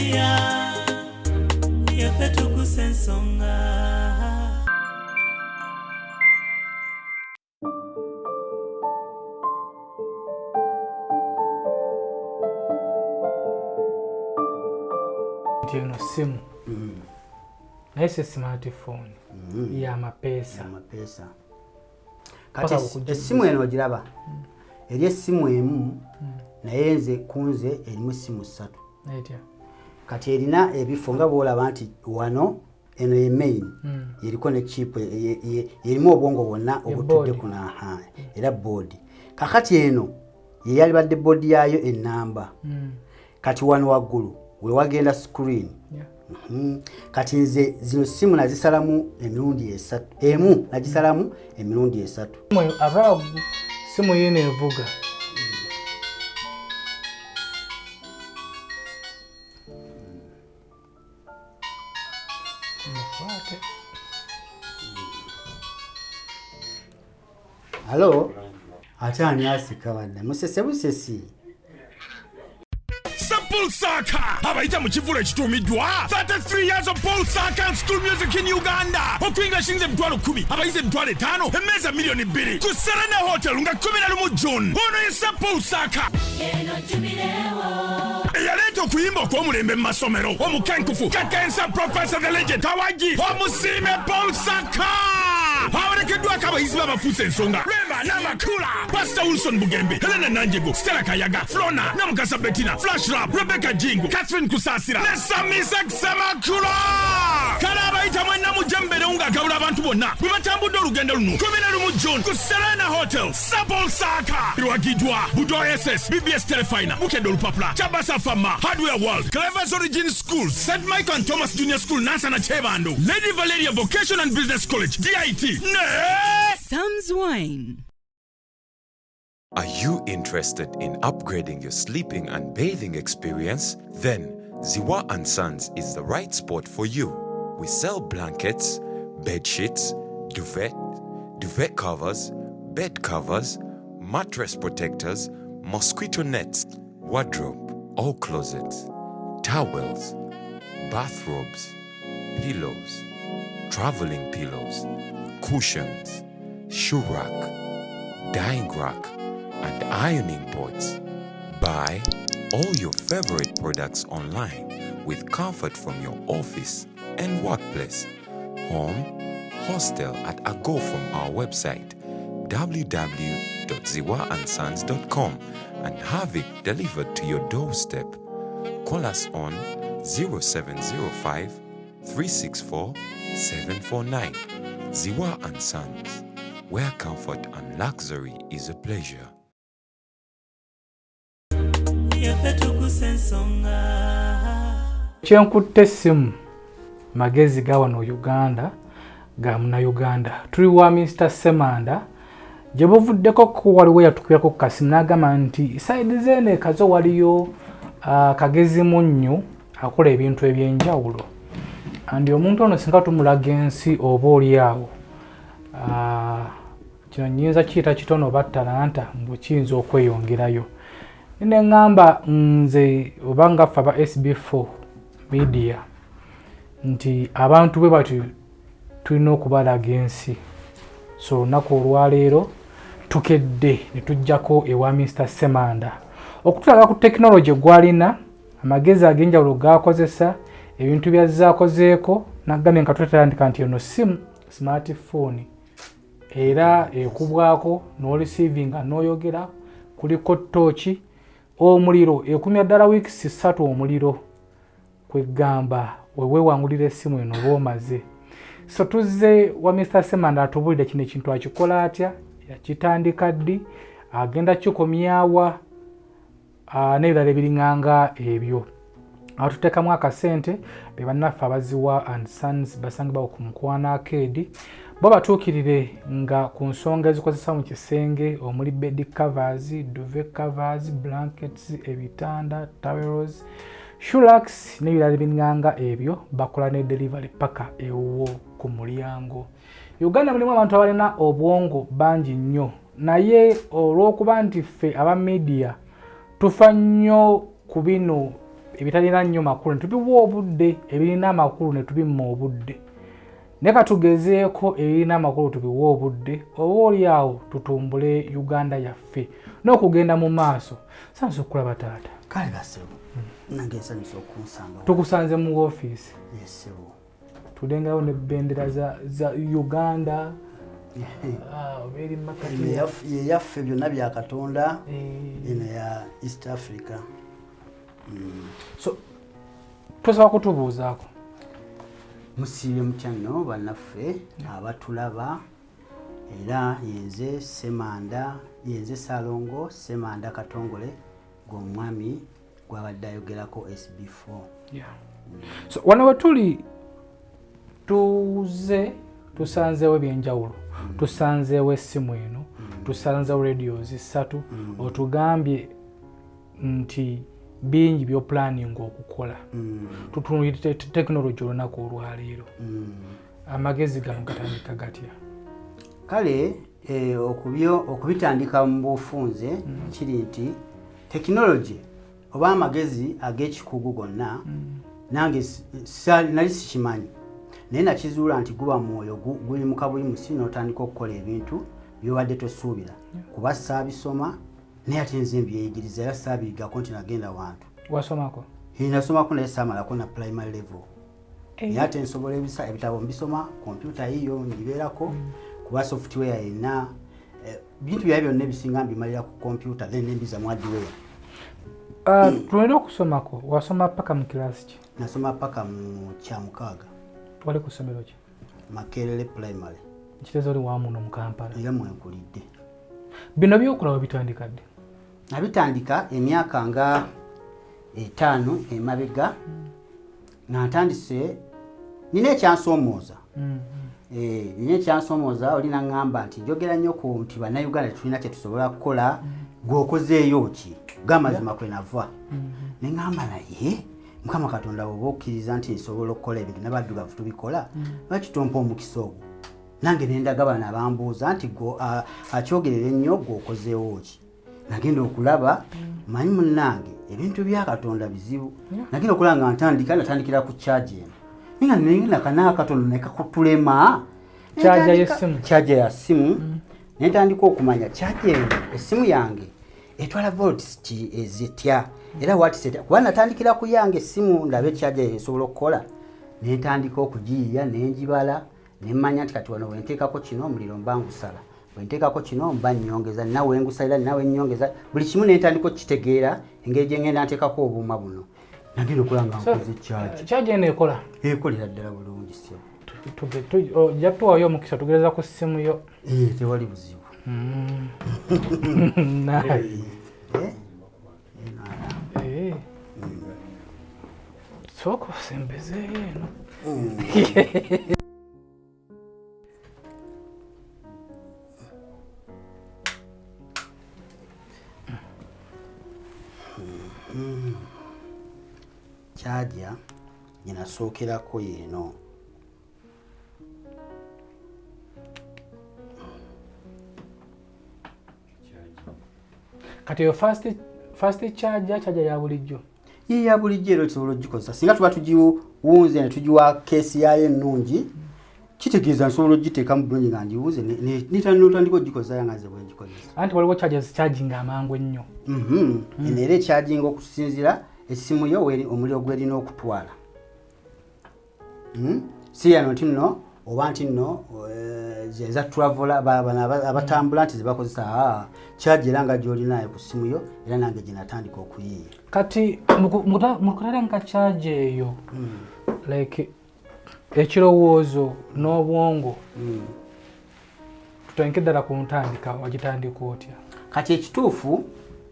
Media, Tuggussa Enssonga. Tino simu. Na ese smartphone. Ya mapesa. Kati esimu eno ogiraba. Eri esimu emu naye nze kunze erimu simu 3. Etya. Kati erina ebifo nga bwolaba nti wano eno ye main yeriko ne chip yerimu obwongo bwonna obutudde kuna ha era board. Kakati eno ye yali badde board yayo enamba. Kati wano waggulu we wagenda screen. Kati nze zino simu nazisalamu emirundi 3. Emu nagisalamu emirundi 3. Abagu simu yene evuga. Hello? Atani asika wadde. Musesebusesi. Pulsaka abaita mu kivulo ekituumiddwa 33 years of Pulsaka and school music in Uganda. Okuyingira shinze emitwalo 10 abayize emitwalo 5 emmeeza milioni 2 ku Serena Hotel nga 11 June. Ono yessa Pulsaka Eno jubilewo eyaleeta okuyimba okw'omulembe mu masomero omukenkufu Kakensa Professor the Legend Kawaji omusiime Pulsaka awerekeddwako abayizi b'abafuusa ensonga Rema Namakula Pastor Wilson Bugembe Helena Nanjego Stella Kayaga Flona Namukasa Bettina Flash Rap Rebecca Jingo Catherine Kusasira ne Samisa Semakula kale abayita mwenna mujembere ng'agabula abantu bonna bwe batambudde olugendo luno 11 June ku Serena Hotel Pulsaka lwagidwa Budo SS BBS Telefina Bukedde Olupapula Chabasa Fama Hardware World Clever's Origin School St. Michael and Thomas Junior School Nansana Chebando Lady Valeria Vocation and Business College DIT Sam's Wine. Are you interested in upgrading your sleeping and bathing experience? Then Ziwa and Sons is the right spot for you. We sell blankets, bed sheets, duvet covers, bed covers, mattress protectors, mosquito nets, wardrobe, all closets, towels, bathrobes, pillows, traveling pillows, cushions, shoe rack, dyeing rack, and ironing boards. Buy all your favorite products online with comfort from your office and workplace, home, hostel at a go from our website www.ziwaandsons.com and have it delivered to your doorstep. Call us on 0705 364 749. Ziwa and Sons, where comfort and luxury is a pleasure. Tuggussa Enssonga. Kyenkutte simu magezi ga wano Uganda ga muna Uganda. Tuli wa Mr. Ssemanda gye buvuddeko ko waliwo yatukirako ku kasimu n'agamba nti side zene kazo waliyo kagezi munnyo akola ebintu ebyenjawulo. Andi omuntu ono singa tumulaga ensi oba oli awo kino nnyinza kiyita kitono oba talanta mbu kiyinza okweyongerayo. Nine ngamba nze oba nga ffe aba SB4 Media nti abantu bwe bati tulina okubalaga ensi. So olunaku olwaleero tukedde ne tujjako ewa Mr. Ssemanda okutulaga ku tekinologi gwalina amagezi ag'enjawulo g'akozesa ebintu byazaakozeeko n'agambye nga twetandika nti eno simu smartphone era ekubwako n'olisiivinga n'oyogera kuliko tooki omuliro ekumya ddala wiikisi 3 omuliro kwegamba weewangulira essimu eno bw'omaze. So tuzze wa Mr. Ssemanda atubulire kino ekintu akikola atya yakitandika ddi agenda kikomyawa n'ebirala ebiriŋŋanga ebyo. Atuteekamu akasente be bannaffe abaziwa and Sons basangibwawo ku Mukwana Arcade bo batuukirire nga ku nsonga ezikozesa mu kisenge omuli bed covers, duvet covers, blankets, ebitanda, towels, shoelax n'ebirala ebiriŋŋanga ebyo bakola ne delivery paka ewo ku mulyango. Uganda mulimu abantu abalina obwongo bangi nnyo naye olw'okuba nti ffe aba media tufa nnyo ku bino ebitalina nnyo makulu ne tubiwa obudde, ebirina amakulu ne tubimma obudde. Ne katugezeeko ebirina amakulu tubiwa obudde, oba oli awo tutumbule Uganda yaffe n'okugenda mu maaso. Sansa okulaba taata. Kale basebo. Nange nsanyusa okunsanga. Tukusanze mu woofiisi. Yesebo. Tulengawo ne bendera za Uganda. Very makati yaffe byonna bya Katonda eno ya East Africa. So tosaba kutubuuzaako. Musiibe mutya nno bannaffe abatulaba era yenze Ssemanda, yenze Salongo, Ssemanda Katongole gw'omwami gw'abadde ayogerako SB4. Yeah. So wano wetuli tusanzeewo ebyenjawulo. Tusanzeewo essimu eno, tusanzeewo radios 3, otugambye nti bingi byo planning okukola. Tutunulira technology olunaku olwaleero. Amagezi gano gatandika gatya? Kale okubitandika mu bufunze kiri nti technology oba amagezi ag'ekikugu gonna nange nali sikimanyi. Naye nakizuula nti guba mwoyo guli mu kabuyimusi n'otandika okukola ebintu by'obadde tosuubira. Kuba saabisoma naye ate nze mbyeyigiriza era saabiyigako nti nagenda wantu. Wasomako? Nasomako naye saamalako na primary level. Naye ate nsobola ebitabo mbisoma, kompyuta yiyo ngibeerako, kuba software yenna. Bintu byayo byonna ebisinga mbimalira ku kompyuta then nembiza mu hardware. Tulina okusomako, wasoma paka mu kilasi ki? Nasoma paka mu kyamukaaga. Wali ku ssomero ki? Makerere primary. Kitezo oli wa muno mu Kampala. Era mwenkulidde. Bino byokola wabitandika ddi? Nabitandika emyaka nga 5 emabega. Natandise nina ekyansomooza. Nina ekyansomooza oli nangamba nti njogera nnyo ku nti bannayuganda tulina kye tusobola kukola gw'okozeeyo ki g'amazima kwe nava. Ne ngamba naye Mukama Katonda bw'oba okkiriza nti nsobola okukola ebintu n'abaddugavu tubikola, lwaki tompa omukisa ogwo? Nange ne ndaga bano abambuuza nti akyogerera ennyo gw'okozeewo ki. Nagenda okulaba manyi munnange ebintu bya Katonda bizibu. Nagenda okulaba nga natandikira ku charge eno. Ninga nengenda kanaa Katonda ne kakutulema. Charge ya simu. Ne ntandika okumanya charge eno essimu yange etwala volts ki ezitya. Era wati seta kuba natandikira ku yange essimu ndabe charge esobola okukola. Ne ntandika okugiyiya ne njibala ne mmanya nti kati wano wenteekako kino omuliro mba ngusala. Wenteekako kino mba nnyongeza nawe ngusalira nawe nnyongeza. Buli kimu ne ntandika okitegeera engeri gye ngenda nteekako obuuma buno. Nagenda okulanga nkoze charge. Charge eno ekola? Ekolera ddala bulungi ssebo. Jatuwayo omukisa tugereza ku ssimu yo. Tewali buzibu. Soko sembeze eno. Charger yenasookerako yeeno. Kati yo fast charger ya bulijjo. Ya bulijjo ero tusobola ogikozesa. Singa tuba tugiwunze ne tugiwa keesi yayo ennungi, kitegeeza nsobola ogiteeka mu bulungi nga ngiwuze n'otandika ogikozesa nga nze bwe ngikozesa. Anti waliwo chargers charging amangu ennyo. Eno era charging okusinziira essimu yo omuliro gw'erina okutwala. Si yano nti nno oba nti nno eza traveler abatambula nti zebakozesa charge era nga gy'olinayo ku ssimu yo era nange gye natandika okuyiiya. Kati mukutala nka charge eyo like ekirowoozo n'obwongo tutandike ddala ku ntandika wagitandika otya? Kati ekituufu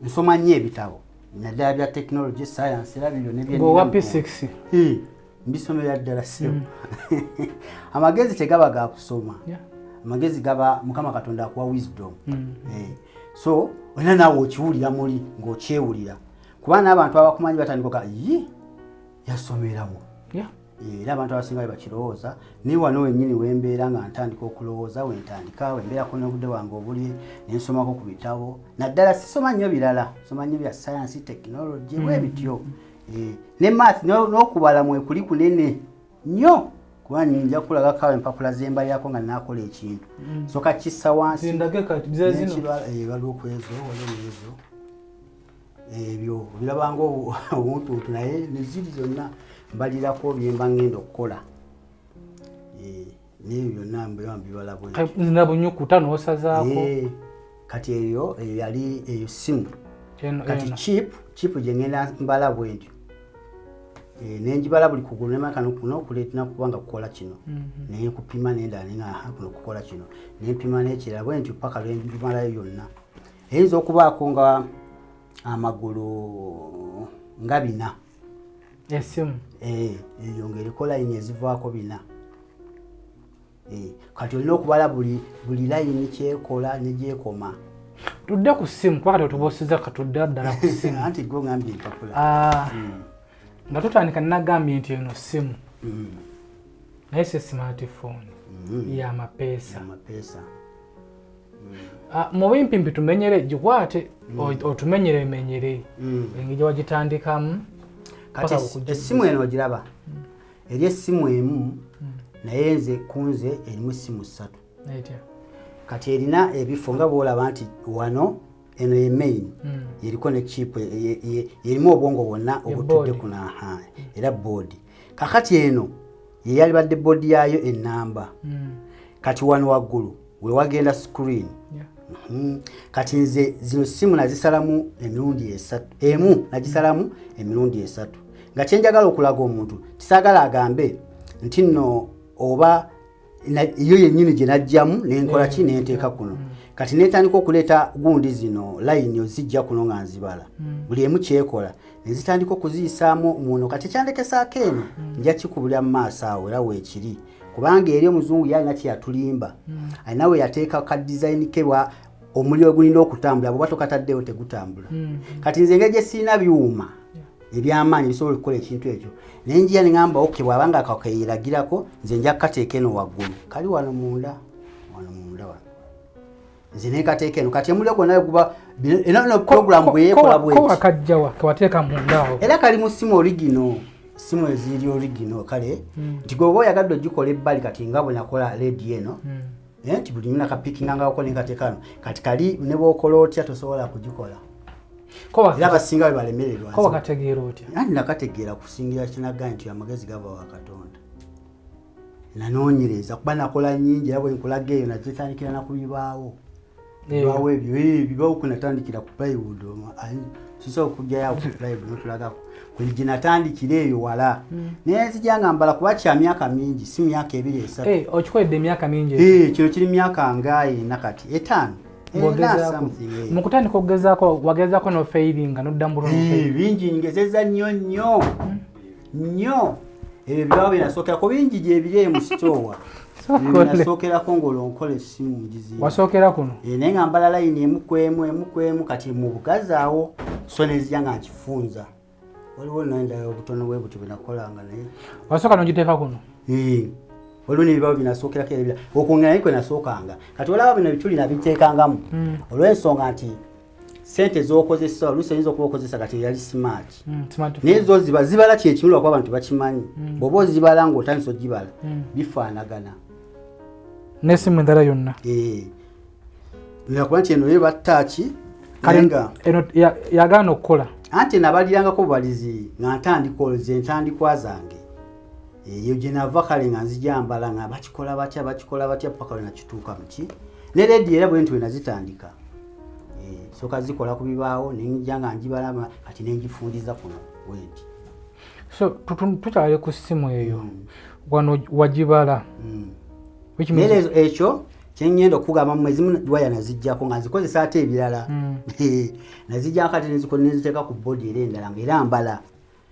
nsoma nnyo ebitabo naddala bya technology science era bibyo ng'owa P6 mbisomera ddala ssebo. Amagezi tegaba ga kusoma. Amagezi gaba Mukama Katonda akuwa wisdom. So olina naawe okiwulira muli ng'okyewulira. Kuba n'abantu abakumanyi batandika yasomerawo. Era abantu abasinga bakirowooza ni wano wennyini wembeera nga ntandika okulowooza wentandika wembeerako n'obudde wange obuli nensomako ku bitabo. Naddala sisoma nnyo birala, soma nnyo bya science technology bwe bityo. ne math n'okubala mwe kuli kunene nnyo kuba nja kulaga kawe empapula zemba yako nga nakola ekintu soka kissa wansi waliwo kwezo waliwo ebyo birabanga obuntu naye neziri zonna mbalirako byemba ngenda okukola n'ebyo byonna mbibala nabo nyukuta n'osazaako kati eyo yali eyo simu kati chip gye ngenda mbala bwentyo nenjibala buli kugulu nemakano kuno okuleetera kubanga kukola kino naye kupima nenda ninga kuno kukola kino nempima n'ekirala bwentyo paka lwenjimalayo yonna eyinza okubaako nga amagulu nga 4 esimu eyo ng'erikola line ezivaako 4 kati olina okubala buli line kyekola negyekoma tudde ku simu kuba kati otubosiza katudde ddala ku simu anti gwe ngambye empapula nga tutandika nagambye nti eno simu naye si smartphone y'amapeesa mu bimpimpi tumenyere gikwate otumenyere emenyere engeri wagitandikamu kati essimu eno ogiraba eri essimu emu naye nze kunze erimu essimu 3 kati erina ebifo nga bwolaba nti wano eno emain yeriko ne chip erimu obwongo bwonna obutudde kuno era board kakati eno yeyali badde board yayo enamba kati wano waggulu we wagenda screen kati nze zino simu nazisalamu emirundi 3 emu nagisalamu emirundi 3 nga kyenjagala okulaga omuntu tisagala agambe nti nno oba iyo yennyini gye najjamu nenkola ki nenteeka kuno kati netandika okuleeta gundi zino line ozijja kuno nga nzibala buli emu kyekola nezitandika okuziyisaamu muno kati kyandekesaako eno nja kikubulira mu maaso awo era weekiri kubanga eri omuzungu yalina kyeyatulimba alina we yateeka ka design kebwa omuliro gulina okutambula bwoba tokataddewo tegutambula kati nze engeri gye sirina byuma ebyamaanyi bisobola okukola ekintu ekyo naye njiya neŋŋamba oke bw'abanga akakeyiragirako nze nja kukateeka eno waggulu kali wano munda wano nze nekateeka eno kati emuliro gwonna guba eno program bweyekola bweki wakajjawa kewateeka munda awo era kali mu simu origino simu eziri origino kale nti gwe oba oyagadde ogikola ebbali kati nga bwe nakola ledi eno nti buli muna kapikinga ngako nenkateeka no kati kali ne bw'okola otya tosobola kugikola era abasinga bwe balemererwa ko wakategeera otya ani nakategeera kusingira kinaga nti amagezi gava wa Katonda nanoonyereza kuba nakola nnyingi era bwe nkulaga eyo nazitandikira nakubibaawo bibaawo ebyo bibaawo kunatandikira ku plywood sisobola okugjayo ku plywood notulagako kwe natandikira eyo wala naye nzija nga mbala kuba kya myaka mingi si myaka 2 3 okikwedde emyaka mingi kino kiri myaka nga 4 kati 5 mukutandika okugezaako wagezaako no failinga nodda bingi ngezeza nnyo ebyo byawo byenasookerako bingi gyebiri mu sitowa nasookerako ng'olonkola essimu ngiziiba wasookera kuno naye nga mbala layini emukwemu kati mu bugazi awo so nezija nga nkifunza waliwo nandala obutono bwe buti bwenakolanga naye wasooka nogiteeka kuno waliwo n'ebibaawo binasookerako ebira okwongera naye kwe nasookanga kati olaba bino bituli nabiteekangamu olw'ensonga nti sente z'okozesa oluusi oyinza okuba okozesa kati yali smart naye zo zibala kyekimu lwakuba abantu bakimanyi bw'oba ozibala ng'otandisa ogibala bifaanagana n'essimu endala yonna nakuba nti eno yeba ttaaki eno yagaana okukola anti nabalirangako bubalizi nga ntandika ze ntandikwa zange eyo gye nava kale nga nzijambala nga bakikola batya paka lwe nakituuka muki ne ledi era bwe nti we nazitandika soka zikola ku bibaawo nenjja nga njibalama kati nengifundiza kuno bwenti so tukyale ku ssimu eyo wano wagibala ekyo kyeŋŋenda okugamba mu ezimu waya nazijjako nga nzikozesa ate ebirala nazijja kati neziteeka ku bodi era endala nga era mbala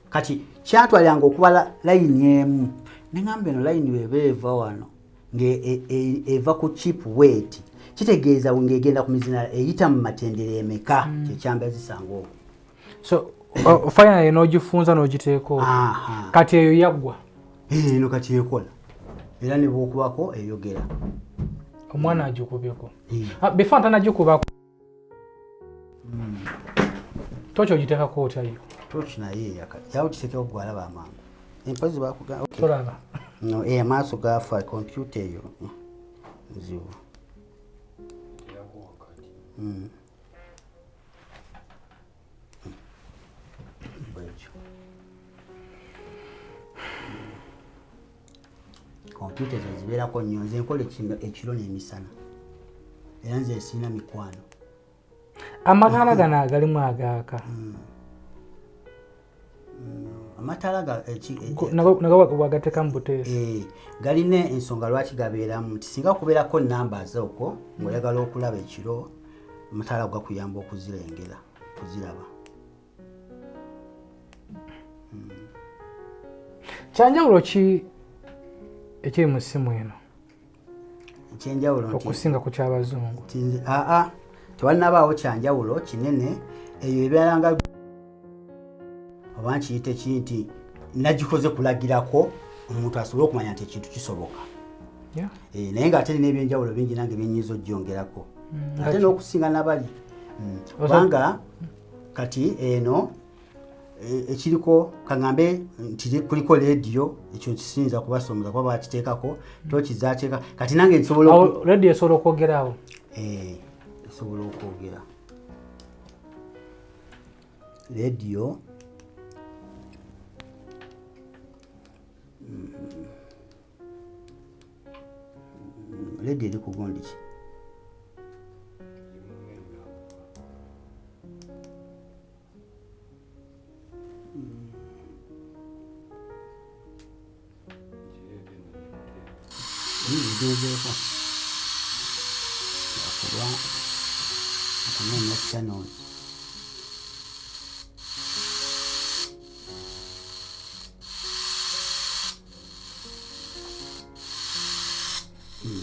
kati kyatwaliranga okubala layini emu neŋŋamba eno layini weba eva wano ng'eva ku chip weight kitegeeza ng'egenda ku mizina eyita mu matendere emeka kyekyamba zisanga okwo so finally n'ogifunza n'ogiteeka okwo kati eyo yaggwa eno kati ekola era ne bw'okubako eyogera omwana agikubyeko before ntanagikubako tokyo ogiteekako otyayo torch naye yawo kisekeo gwalaba amangu empozi bakuga okay tolaba no maaso gafa computer eyo nzibu computer zibeerako nnyo nze nkola ekiro n'emisana era nze sina mikwano amataala gano agalimu agaaka amataala nago wagatekamu buteesi galina ensonga lwaki gabeeramu nti singa kubeerako namba zooko ng'oyagala okulaba ekiro amataala gakuyamba okuzirengera kuziraba kyanjawulo ki ekiri mu ssimu eno ekyenjawulo okusinga ku kyabazungu tewalinabaawo kyanjawulo kinene eyo ebeeranga oba nkiyite kinti nagikoze kulagirako omuntu asobole okumanya nti ekintu kisoboka naye ng'ate nina ebyenjawulo bingi nange byenyiza ogyongerako ate n'okusinga nabali kubanga kati eno ekiriko kaŋŋambe nti kuliko leediyo ekyo kisinza kubasomoza kuba bakiteekako tokizateeka kati nange nsobola leediyo esobola okwogerawo esobola okwogera leediyo leediyo eri ku gundi ki Dizeko yakuba akamenya channel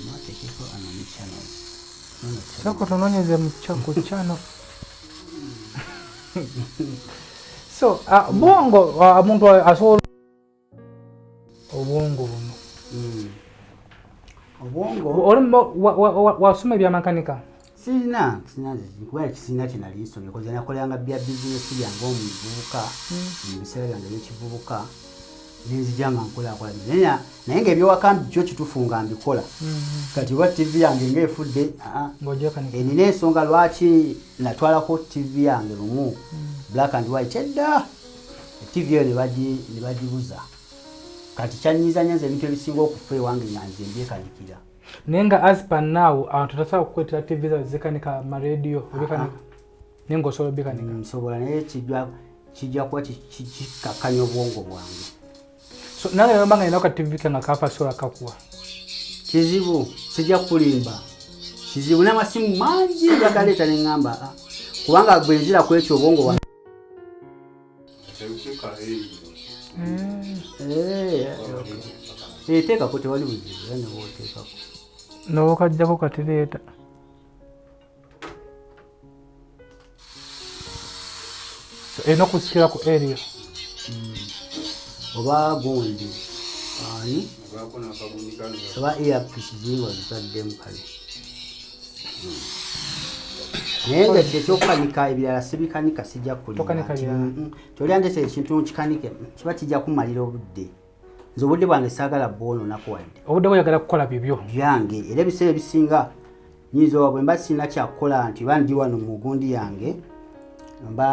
matekeko anani channel sako tononyeze ku channel so bongo omuntu asobola obwongo buno Obwongo wasoma ebyamakanika sina kuba kisina kinali nsomye koze nakolanga bya business yange omuvubuka mu biseera byange by'ekivubuka nenzijanga nkola naye ng'ebyowakambi kyo kitufunga mbikola kati wa TV yange ng'efudde nina ensonga lwaki natwalako TV yange lumu black and white edda TV eyo ne bagibuza kati kyanyiza ebintu ebisinga okufa ewange nyanze mbyekanikira naye nga as per now abantu tasobola kukwetera TV zaabwe zikanika amareediyo ebikanika naye ng'osobola obikanika nsobola naye kijja kuba kikakkanya obwongo bwange so nange nembanga nina ka TV kange akafa sobola kakuwa kizibu sijja kulimba kizibu n'amasimu mangi bagaleeta ne ŋŋamba kubanga bwe nzira ku ekyo obwongo bwange teekako tewali buzibu era ne bw'oteekako nobokajjako katireeta erina okusikira ku area oba gundi ani oba earpiece zinga zitaddemu kale naye nga kyekyokukanika ebirala sibikanika sijja kulimba tolyandeeta ekintu kikanike kiba kijja kumalira obudde nze obudde bwange saagala bwononako wadde obudde bweyagala kukola bibyo byange era ebiseera ebisinga nyinza oba bwe mba sirina kyakukola nti oba ndi wano mu gundi yange mba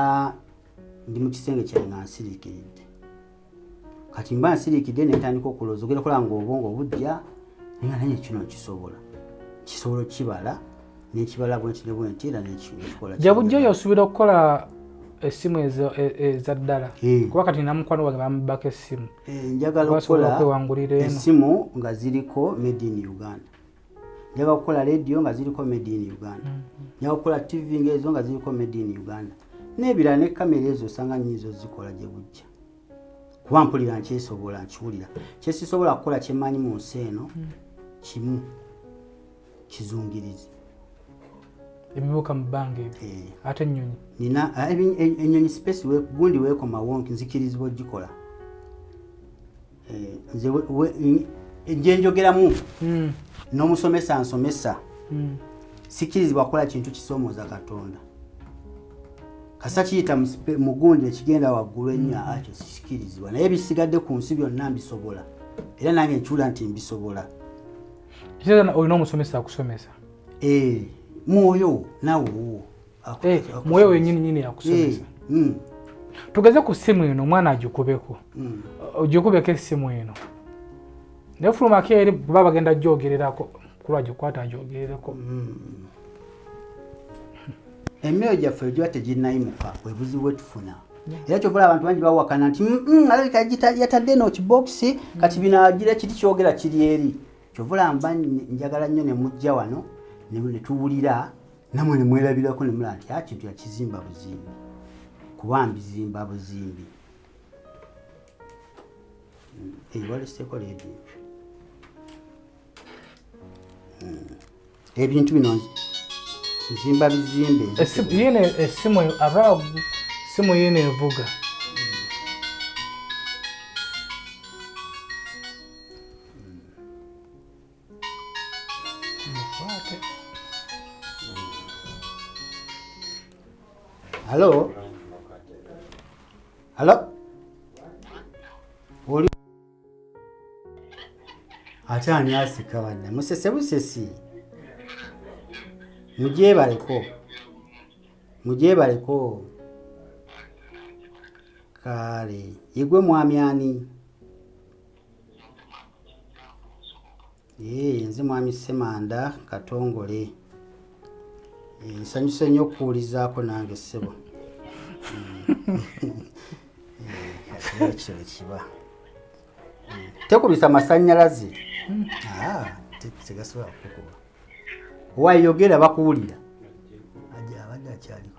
ndi mu kisenge kyange nga nsiriikiridde kati mba nsiriikidde netandika okulowooza ogenda kola nga obwongo bujja naye kino kisobola okibala nekibala bwenti era nekikola gye bujja oyo osuubira okukola essimu eza ddala kuba kati namukwano wange bamubako essimu njagala okukola essimu nga ziriko made in Uganda njagala okukola radio nga ziriko made in Uganda njagala okukola TV ng'ezo nga ziriko made in Uganda n'ebirala ne kamera ezo osanga nnyinza ozikola gye bujja kuba mpulira nkyesobola nkiwulira kyesisobola kukola kyemmanyi mu nsi eno kimu kizungirizi ebibuuka mu bbanga ebyo ate ennyonyi nina ennyonyi space gundi weekomawo nzikirizibwa ogikola nze njogeramu n'omusomesa nsomesa sikirizibwa kukola kintu kisomooza Katonda kasa kiyita mugundi ekigenda waggulu ennyo akyo sikirizibwa naye bisigadde ku nsi byonna mbisobola era nange nkyula nti mbisobola olina omusomesa akusomesa mwoyo nawo mwoyo wenyini yakusomesa tugeze ku ssimu eno omwana agikubeko ogikubeko essimu eno naye fulumako eri baba bagenda gyogererako kulwagikwata agyogerereko emyoyo gyaffe egiba teginnayimuka webuzibu bwetufuna era kyovula abantu bangi bawakana nti alabika yatadde no kibokisi kati binagira kiti kyogera kiri eri kyovula mba njagala nnyo ne mujja wano ne tuwulira namwe ne mwerabirako ne mulaba nti kintu yakizimba buzimbi kuba mbizimba buzimbi waleseko leediyo ebintu bino nzimba bizimbe yine esimu aba simu yine evuga Hello? Hello? Oli Achani asika wanne musese busesi mujebaleko kale yegwe mwami ani nze mwami Ssemanda Katongole nsanyuse nnyo okuwulizaako nange ssebo kiba tekubisa masannyalaze tegasobola kukuba wayogera bakuwulira abadde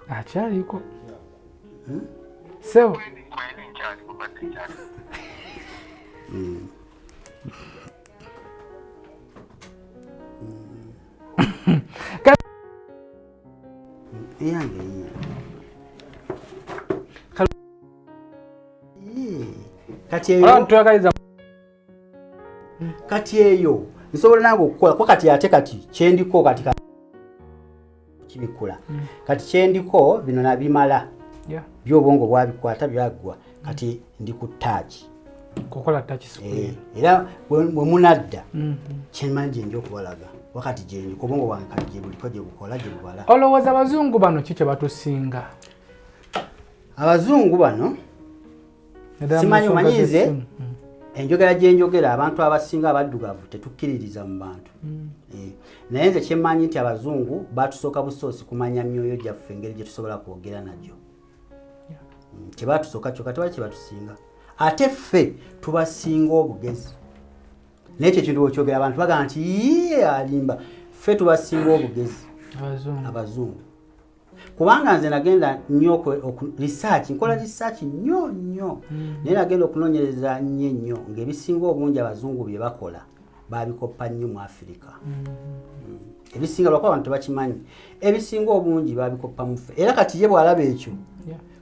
akyaliko sebo yange kati eyo nsobola nange okukola kwa kati ate kati kyendiko kati kibikula kati kyendiko bino nabimala byobwongo bwabikwata byagwa kati ndi ku touch kukola touch screen era bwe munadda kyemanje ndio kubalaga wakati gyendi kubongo bwange kati gyebuliko gyebukola gyebubala olowooza abazungu bano kiki batusinga abazungu bano simanyi omanyize enjogera gyenjogera abantu abasinga abaddugavu tetukkiririza mu bantu naye nze kyemmanyi nti abazungu batusooka busoosi kumanya myoyo gyaffe engeri gye tusobola kwogera najyo kyebatusooka kyokka tewali kyebatusinga ate ffe tubasinga obugezi nekyo kintu bwekyogera abantu bagamba nti alimba ffe tubasinga obugezi abazungu kubanga nze nagenda nnyo research nkola research nnyo naye nagenda okunoonyereza nnyo ng'ebisinga obungi abazungu bye bakola babikoppa nnyo mu Afirika ebisinga lwakuba abantu tebakimanyi ebisinga obungi babikoppa mu ffe era kati ye bw'alaba ekyo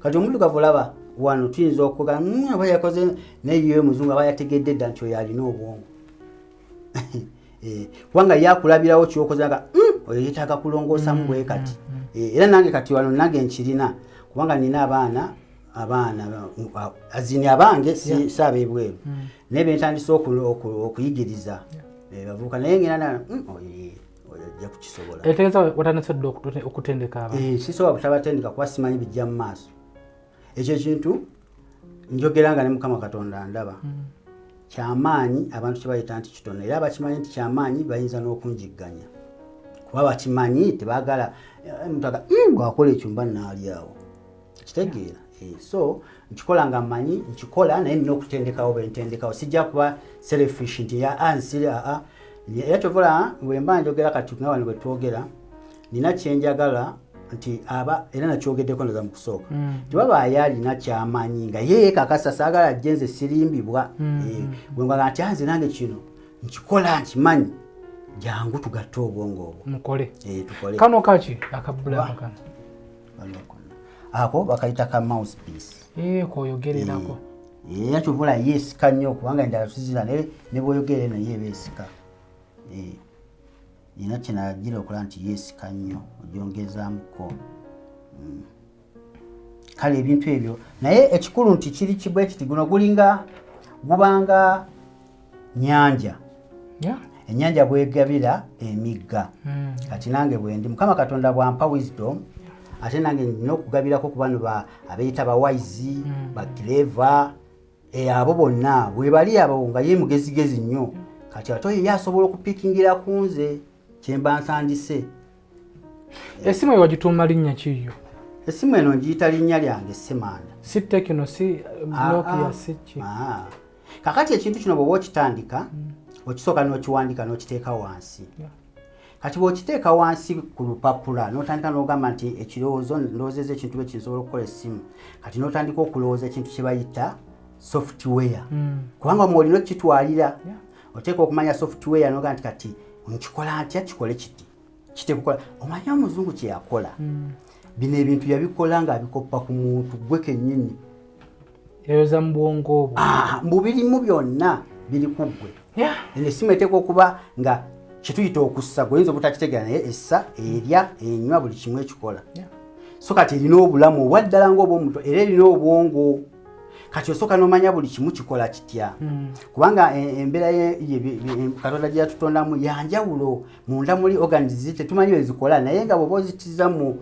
kati omuddugavu olaba wano tuyinza okuga aba yakoze naye ye muzungu aba yategedde dda nti oyo alina obwongo kubanga yakulabirawo kyokoze nga oyo yeetaaga kulongoosamu bwe kati era nange kati wano nange nkirina kubanga nina abaana azini abange saabebweru naye bentandise okuyigiriza bavubuka naye ngena ojja kukisobola etegeeza watandise dda okutendeka abantu sisobola butabatendeka kuba simanyi bijja mu maaso ekyo kintu njogera nga ne Mukama Katonda ndaba kyamaanyi abantu kyebayita nti kitono era bakimanyi nti kyamaanyi bayinza n'okunjigganya kuba bakimanyi tebaagala mutaga bwakola ekyo mba naali awo kitegeera so nkikola nga mmanyi nkikola naye nina okutendekawo bentendekawo sijja kuba selfish nti ansira era kyovula bwe mba njogera kati nga wano bwe twogera nina kyenjagala nti era nakyogeddeko ndoza mu kusooka tebaba ayalina kyamaanyi nga ye kakasa saagala ajje nze sirimbibwa bwengwaga nti anze nange kino nkikola nkimanyi jangu tugatte obwongo obwo mukole tukole kano kaki akabula kano ako bakayita ka mouthpiece koyogererako era kyovula yeesika nnyo kubanga endala tuzira ne bwoyogere naye beesika nina kyenagira okola nti yeesika nnyo ogyongezaamuko kale ebintu ebyo naye ekikulu nti kiri kibwe kiti guno gulinga gubanga nyanja ennyanja bwegabira emigga kati nange bwendi Mukama Katonda bwampa wisdom ate nange nina okugabirako ku bano abeeyita bawaizi baclever abo bonna bwe bali abo nga ye mugezigezi nnyo kati ate ye asobola okupikingira ku nze kyemba ntandise. Esimu wagituuma linnya kiyo? Esimu eno ngiyita linnya lyange Ssemanda. Si Tekino, si Nokia, si ki? Kakati ekintu kino bw'oba okitandika okisooka n'okiwandika n'okiteeka wansi. Kati bw'okiteeka wansi ku lupapula n'otandika n'ogamba nti ekirowoozo ndowoozezza ekintu bwe kinsobola okukola essimu. Kati n'otandika okulowooza ekintu kye bayita software. Kubanga mw'olina okukitwalira oteeka okumanya software n'ogamba nti kati nkikola ntya kikole kiti. Kitekukola omanyi omuzungu kye yakola. Bino ebintu yabikola ng'abikoppa ku muntu gwe kennyini. Yayoza mu bwongo obwo. Mbubirimu byonna biri ku ggwe. Essimu eteeka okuba nga kituyita okussa gwe oyinza obutakitegeera naye essa erya enywa buli kimu ekikola. So kati erina obulamu obwaddala ng'obw'omuntu era erina obwongo. Kati osooka n'omanya buli kimu kikola kitya. Kubanga embeera Katonda gye yatutondamu yanjawulo munda muli organisms tetumanyi bwe zikola naye nga bw'oba ozitiza mu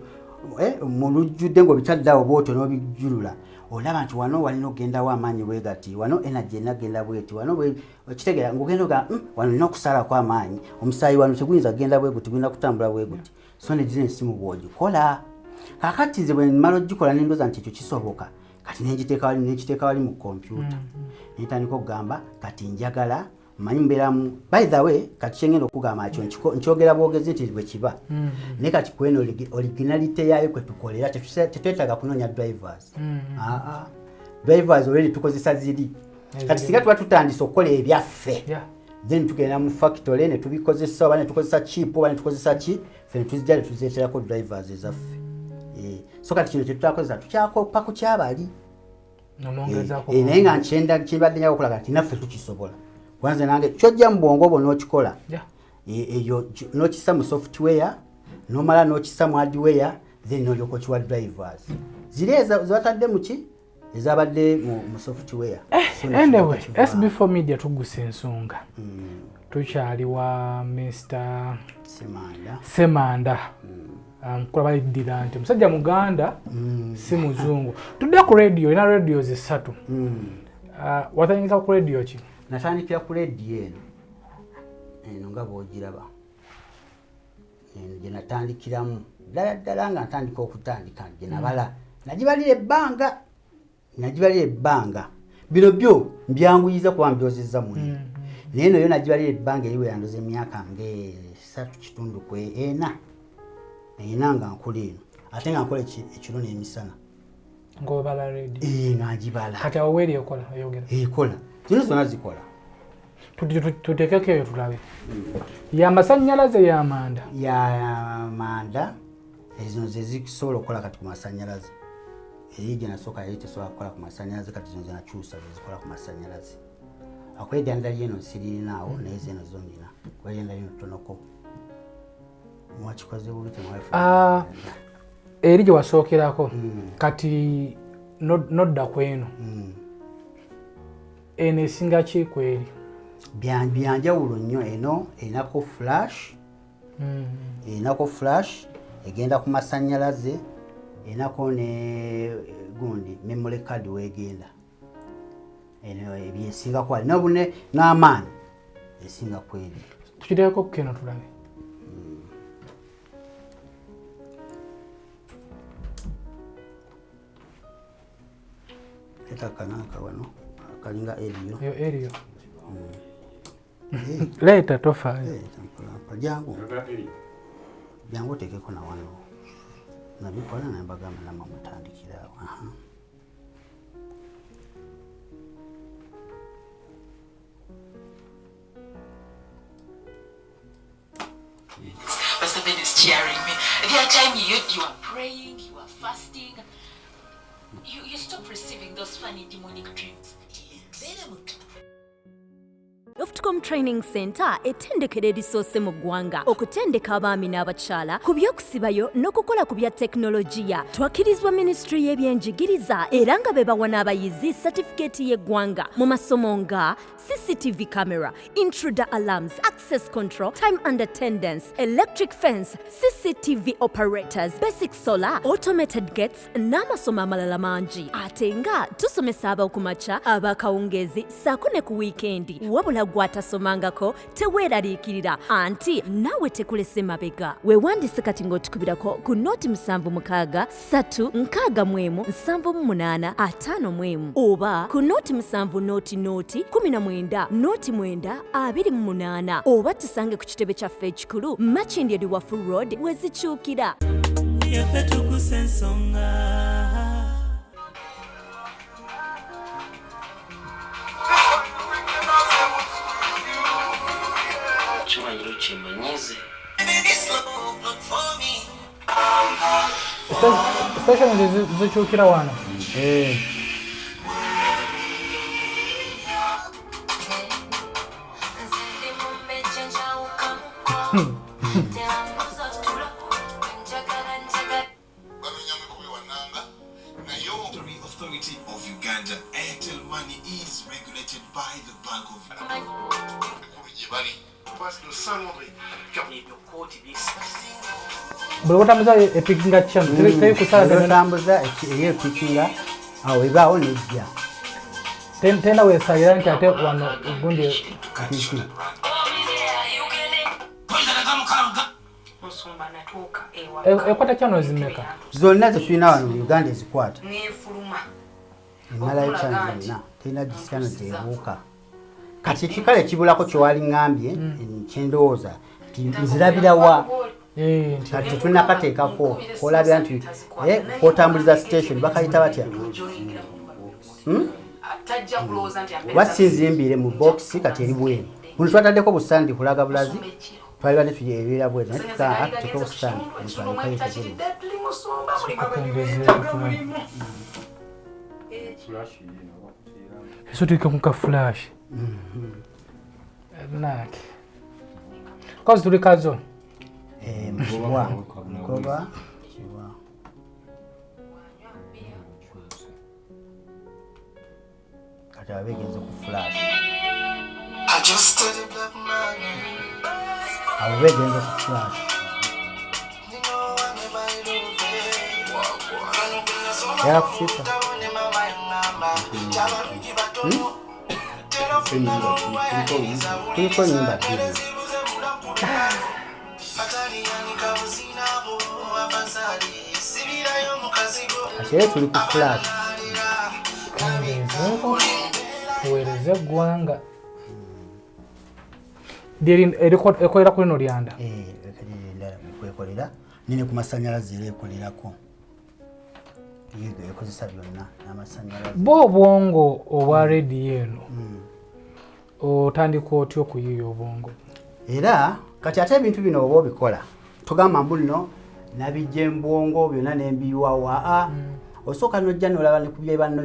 lujjudde ng'obitaddeawo bw'otyo n'obijjulula olaba nti wano walina okugendawo amaanyi bwe gati wano energy enagenda bweti wano okitegeera ng'ogenda oga wano nina okusalako amaanyi omusaayi wano teguyinza kugenda bwe guti gulina kutambula bwe guti so ne gino essimu bw'ogikola kaakati nze bwe mmala ogikola n'endooza nti ekyo kisoboka kati nekiteeka wali mu kompyuta nentandika okugamba kati njagala manyi mbeeramu by the way kati kyengenda okugamba ekyo nkyogera bwogezi nti bwe kiba naye kati kweno originality yaayo kwe tukolera tetwetaaga kunoonya drivers drivers already tukozesa ziri kati singa tuba tutandise okukola ebyaffe then tugenda mu factory ne tubikozesa oba ne tukozesa chip oba ne tukozesa ki ffe ne tuzijja ne tuzeeterako drivers ezaffe. So kati kino kyetutakozesa tukyakopa ku kyabali naye nga kyembadde njaga okukola kati naffe tukisobola kwanze nange kyojja mu bwongo obwo n'okikola eyo n'okissa mu software n'omala n'okissa mu hardware then n'olyoka okiwa drivers ziri zebatadde mu ki ezabadde mu software. Anyway, SB4 Media Tuggussa Enssonga tukyali wa Mr. Ssemanda nkola baliddira nti musajja Muganda si muzungu. Tudde ku radio ina radio zisatu. Watandika ku radio ki? Natandikira ku radio eno nga bw'ogiraba gye natandikiramu ddala nga ntandika okutandika gye nabala nagibalira ebbanga bino byo mbyanguyiza kuba mbyozezza mwene naye eno yo nagibalira ebbanga eriwe yandoza emyaka ng'esatu kitundu ku ena nga nkola eno ate nga nkola ekiro n'emisana ng'obala radio nagibala kati awo weeri ekola oyogera ekola zino zonna zikola tuteekeko eyo tulabe y'amasannyalaze y'amanda y'amanda ezino ze zisobola okukola kati ku masannyalaze eri gye nasooka yali tesobola kukola ku masannyalaze kati zino zenakyusa zezikola ku masannyalaze akola eddandala lyeno siririnaawo naye zeno zonnina kuba eddandala lyeno ttonoko mwakikoze bubi eri gye wasookerako kati nodda ku eno eno esinga ki ku eri? Byanjawulo nnyo eno erinako flash egenda ku masannyalaze erinako ne gundi memory card weegenda eno ebyesinga kwali nobune n'amaanyi esinga ku eri. Tukiteekeko keno tulabe. Kanaka wano kalinga eriyo leeta tofaayo jangu oteekeko na wano nabikola nembagamba namwe mutandikiraawo. Pastor Ben is cheering me. The other time you are praying, you are fasting, you stop receiving those funny demonic dreams. Softcom Training Center ettendekero erisoose mu ggwanga okutendeka abaami n'abakyala ku by'okusibayo n'okukola ku bya tekinologiya. Twakirizibwa Ministry y'ebyenjigiriza era nga be bawa n'abayizi satifikeeti y'eggwanga mu masomo nga CCTV camera, intruder alarms, access control, time and attendance, electric fence, CCTV operators, basic solar, automated gates, n'amasomo amalala mangi. Ate nga tusomesa abakumaca abakawungezi saako ne ku wiikendi. Wabula gwatasomangako teweeraliikirira anti naawe tekulese mabega. Weewandise kati ng'otukubirako ku nooti 76 3 6 8 oba ku nooti 7 nooti 19 nooti 9 28 oba tusange ku kitebe kyaffe ekikulu Makindye Liwafu Road wezikyukira. Yaffe Tuggussa Enssonga. Especially zikyukira wano. Authority of Uganda, Airtel money is regulated by the Bank of buli wotambuza epikinga kyano teri kusala tambuza eyo pikinga awo ibaawo nejja tenda weesalira nti ate wano gundi piki ekwata kyano zimeka zonna zitulina wano mu Uganda ezikwata emalayo kyano zonna terina disikano gyebuuka kati ekikale kibulako kyewali ngambye kyendowooza nzirabira wa kati tunakateekako olabira nti otambuliza station bakayita batya wasinzimbire mu box kati eri bwenu buno twataddeko busandi kulaga bulazi twaliba netuyeerera bwenu naye tukaateko busandi esotuike kuka flash naki kozi tuli kazo mkiwa mkoba kiwa kati abegenze ku flash abegenze ku flash ya kufisa kuliko nyumba ate tuli ku flash tuweereze eggwanga ekolera ku lino lyanda kwekolera nine ku masanyalaze era ekolerako ekozesa byonna n'amasanyalaze bo obwongo obwa rediyo eno otandika otya okuyiiya obwongo era kati ate ebintu bino oba obikola tugamba mbu nno nabijja embwongo byonna nembiyiwawa osooka nojja nolaba ne ku bye banno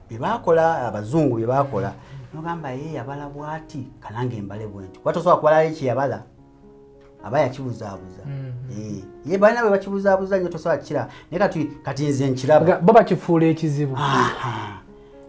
byebakola abazungu byebakola nogamba ye yabala bwati kanange embale bwenti watosobola kubalayo kyeyabala aba yakibuzaabuza ye balina bwe bakibuzaabuza nyo tosobola kukira naye kati nze nkiraba bo bakifuula ekizibu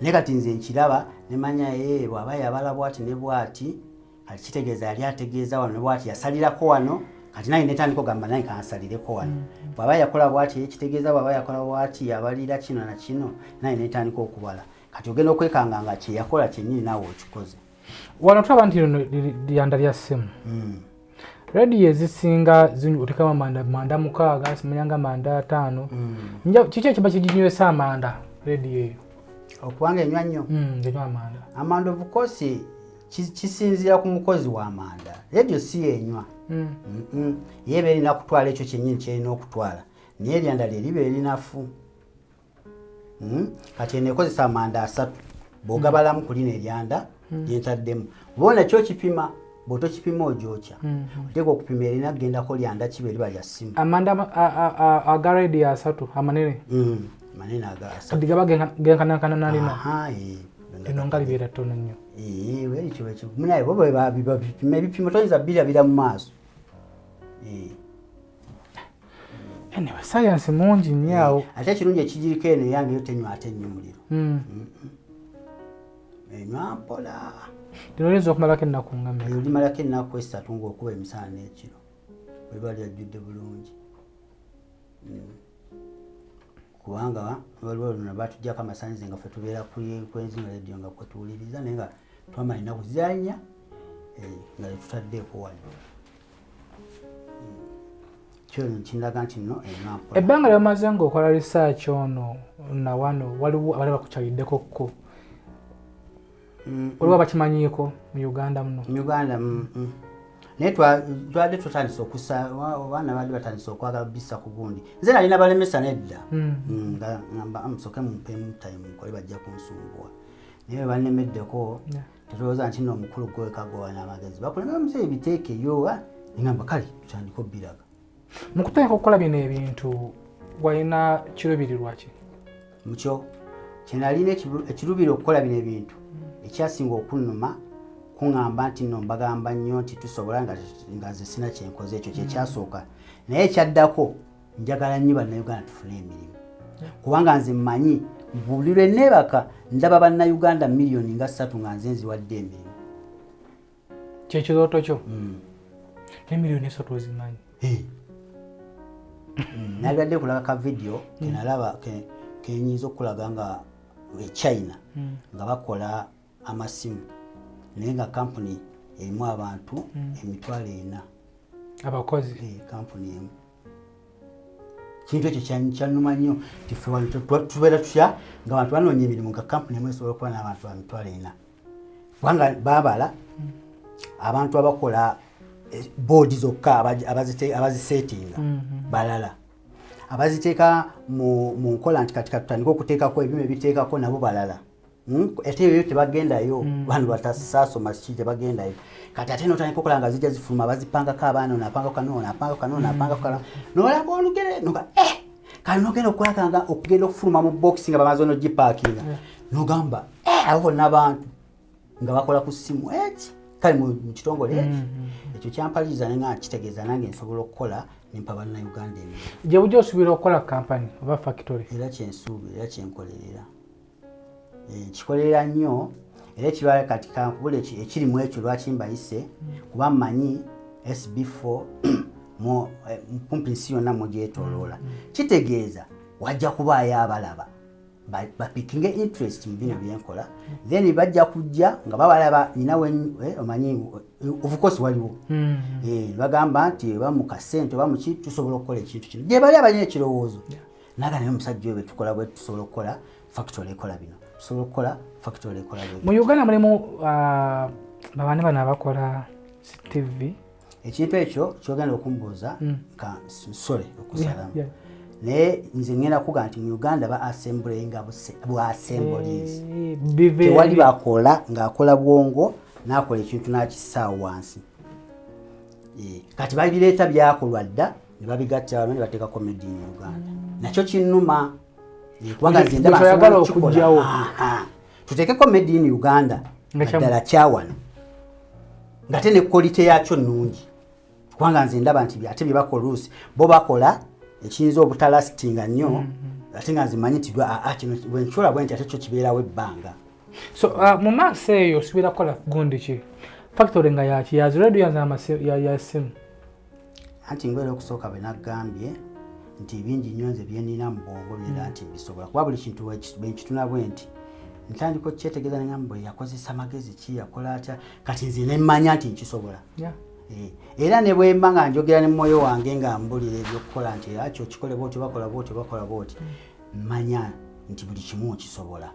naye kati nze nkiraba nemanya ye bw'aba yabala bwati ne bwati kati kitegeeza yali ategeeza wano ne bwati yasalirako wano kati naye netandika ogamba naye kansalireko wano bw'aba yakola bwati ekitegeeza bw'aba yakola bwati yabalira kino na kino naye netandika okubala kati ogenda okwekanga nga kyeyakola kyennyini naawe okikoze wano tulaba nti lino lyanda lya ssimu rediyo ezisinga otekamu manda 6 simanyanga manda 5 kiki ekiba kiginywesa amanda rediyo eyo okubanga enywa nnyo enywa amanda amanda of course kisinziira ku mukozi w'amanda rediyo si yenywa ye beerina kutwala ekyo kyennyini kyerina okutwala naye eryanda lye liba erinafu kati eneekozesa amanda 3 bw'ogabalamu ku lino eryanda lyentaddemu bona kyokipima bw'otokipima ogyokya oteeka okupima erina kugendako lyanda kiba eriba lya ssimu amanda aga rediyo 3 amanene manene aga 3 kati gaba genkanankana nalina eno nga libeera tono nnyo ekyo munaye bo bapima ebipimo toyinza birabira mu maaso anyway science mungi nnyo awo ate ekirungi ekigiriko eno eyange yo tenywa ate nnyo muliro enywa mpola lino oyinza okumalako ennaku ngammeka olimalako ennaku esatu ng'okuba emisana n'ekiro weba lyajjudde bulungi kubanga waliwo luno batuggyako amasanyize nga ffe tubeera kwenzina radio nga kwetuwuliriza naye nga twamala ennaku zanya nga tetutaddeeko wano kyo kindaga nti nno enampola ebbanga lyamaze ng'okola research ono na wano waliwo abali bakukyaliddekokko waliwo abakimanyiiko mu Uganda muno mu Uganda naye twadde tutandisa okusa abaana baali batandisa okwagala bisa ku gundi nze nalina balemesa nedda nga ngamba amusoke mumpemu time mukole bajja kunsumbuwa naye bannemeddeko tetulowooza nti nno omukulu gwekagowa n'amagezi bakulema muzeeyi biteekeyo ngamba kale tutandika obbiraga mu kuteeka okukola bino ebintu walina kiruubirirwa ki mukyo kyenalina ekiruubirira okukola bino ebintu ekyasinga okunnuma kuŋŋamba nti nno mbagamba nnyo nti tusobola nga nze sina kyenkoze ekyo kyekyasooka naye ekyaddako njagala nnyo bannayuganda tufune emirimu kubanga nze mmanyi buli lwe neebaka ndaba bannayuganda miliyoni nga 3 nga nze nziwadde emirimu kyekirooto kyo n'emiliyoni 3 ozimanyi nalibadde kulaga ka video kenalaba kenyinza okulaga nga China nga bakola amasimu naye nga kampuni erimu abantu 4,000 abakozi kampuni emu kintu ekyo kyannuma nnyo tubeera tutya nga abantu banoonya emirimu nga kampuni emu esobola okuba n'abantu 4,000 kubanga babala abantu abakola boodi zokka abazisetinga balala abaziteeka mu nkola nti katika tutandika okuteekako ebimu ebiteekako nabo balala ate ebyo tebagendayo bano batasaasoma kiki tebagendayo kati ate notandika okukola nga zijja zifuluma bazipangako abaana onapanga kanona nolaba olugere noga kale nogenda okukolakanga okugenda okufuluma mu boxi nga bamaze onogipaakinga nogamba abo n'abantu nga bakola ku ssimu eki kale mu kitongole eki ekyo kyampaliriza nga kitegeeza nange nsobola okukola nimpa bannayuganda emirimu gye bujja osuubira okukola kampani oba factory era kyensuubira era kyenkolerera kikolerera nnyo era ekirwala kati kankubula ekirimu ekyo lwaki mbayise kuba mmanyi SB4 kumpi nsi yonna mugyetoloola kitegeeza wajja kubaayo abalaba bapikinge interest mu bino byenkola then bajja kujja nga babalaba ninawe omanyi of course waliwo bagamba nti bamukasente bamuki tusobola okukola ekintu kino gye bali abanyina ekirowoozo naga naye omusajja oyo betukola bwe tusobola okukola factory ekola bino tusobola okukola factory ekola bino mu Uganda mulimu babaana bano abakola TV ekintu ekyo kyogenda okumbuuza nka nsole okusalamu naye nze ngenda kuga nti mu Uganda ba assemblinga bwa assemblies tewali bakola ng'akola bwongo n'akola ekintu n'akissaawo wansi kati babireeta byakolwa dda ne babigatta ne bateeka comedy mu Uganda nakyo kinnuma kubanga nze ndaba okujjawo tuteeke comedy mu Uganda ddala kyawano nga te ne quality yakyo nnungi kubanga nze ndaba nti ate bye bakola oluusi bo bakola ekiyinza obutalastinga nnyo ate nga nzimanyi nti kino bwenkicola bwe nti ate kyo kibeerawo ebbanga so mu maaso eyo osuubira kukola gundi ki factory nga yaki yazi radio ya simu anti ngoera okusooka bwe naggambye nti bingi nnyo nze byenina mu bwongo byera nti bisobola kuba buli kintu bwenkituna bwe nti ntandika okukyetegeeza ne ngamba bwe yakozesa magezi ki yakola atya kati nze ne mmanya nti nkisobola era ne bwe mba nga njogera ne mwoyo wange nga mbulira ebyokukola nti akyo kikole bwoti bakola bwoti mmanya nti buli kimu okisobola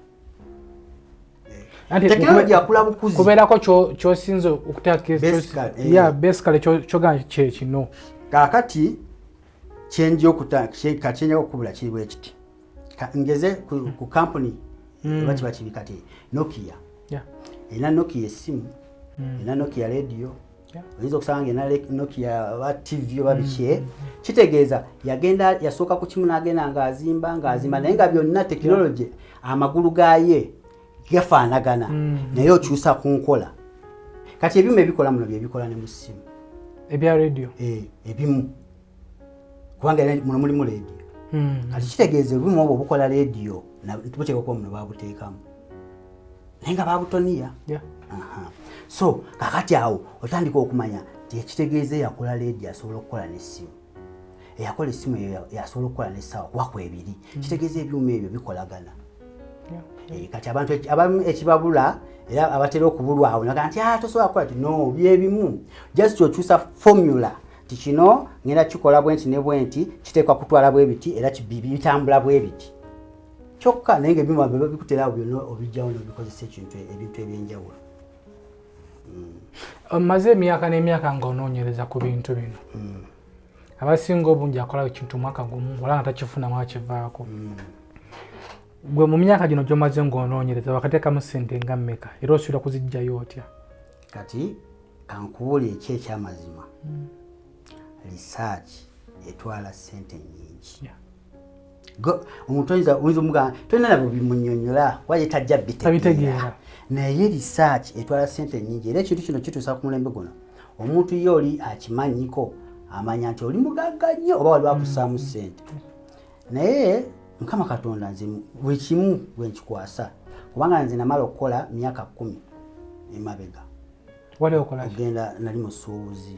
tekinologiya akula bukuzi kubeerako kyosinza okuteeka basically kyogana kyekino kaakati kyenja okubula kiri bwe kiti ngeze ku kampuni bakiba kibi kati Nokia erina Nokia essimu erina Nokia radio oyinza okusanga ng'erina Nokia ba TV oba biki kitegeeza yasooka ku kimu n'agenda ng'azimba naye nga byonna tekinologi amagulu gaaye gafaanagana naye okyusa ku nkola kati ebimu ebikola muno byebikola ne mu ssimu ebya radio ebimu kubanga muno mulimu radio kati kitegeeza ebimu obwo bukola radio buteeka kuba muno babuteekamu naye nga babutoniya so kakati awo otandika okumanya tekitegeeza yakola radio asobola okukola n'essimu eyakola essimu yasobola okukola n'essaawa kuba kwebiri kitegeeza ebyuma ebyo bikolagana kati abantu abamu ekibabula era abatera okubulwa awo naga nti tosobola kukola ti no byebimu just okyusa formula ti kino ngenda kikola bwenti ne bwenti kiteekwa kutwala bwe biti era bitambula bwe biti kyokka naye ng'ebyuma bikutera awo byonna obijjawo n'obikozesa ebintu ebyenjawulo. Maze emyaka n'emyaka ng'onoonyereza ku bintu bino abasinga obungi akola ekintu mwaka gumu wala nga takifunamu akivaako gwe mu myaka gino gy'omaze ng'onoonyereza wakateekamu ssente nga mmeka era osuubira kuzijjayo otya? Kati kankubuule eki ekyamazima research etwala ssente nnyingi omuntu oyinza omugamba tolina nabyo bimunnyonnyola waye tajja bitegeera naye research etwala ssente nnyingi era ekintu kino kituusa ku mulembe guno omuntu ye oli akimanyiko amanya nti oli mugagga nnyo oba wali wakussaamu ssente naye Mukama Katonda nze buli kimu bwe nkikwasa kubanga nze namala okukola myaka 10 emabega wali okola ogenda nali musuubuzi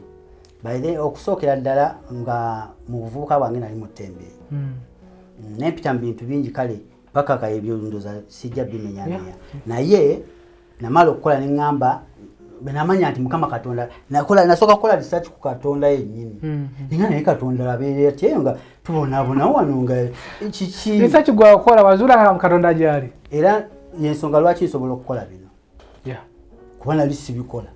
baire okusookera ddala nga mu buvubuka bwange nali mutembeeyi nempita mu bintu bingi kale paka kaebyo ndoza sijja bimenyanya naye namala okukola neŋŋamba benamanya nti Mukama Katonda nasooka kukola research ku Katonda yennyini ninga naye Katonda labeera ati nga tubonaabona wano nga kiki research gwakola wazuula nga Katonda gyali era yensonga lwaki nsobola okukola bino kuba nali sibikola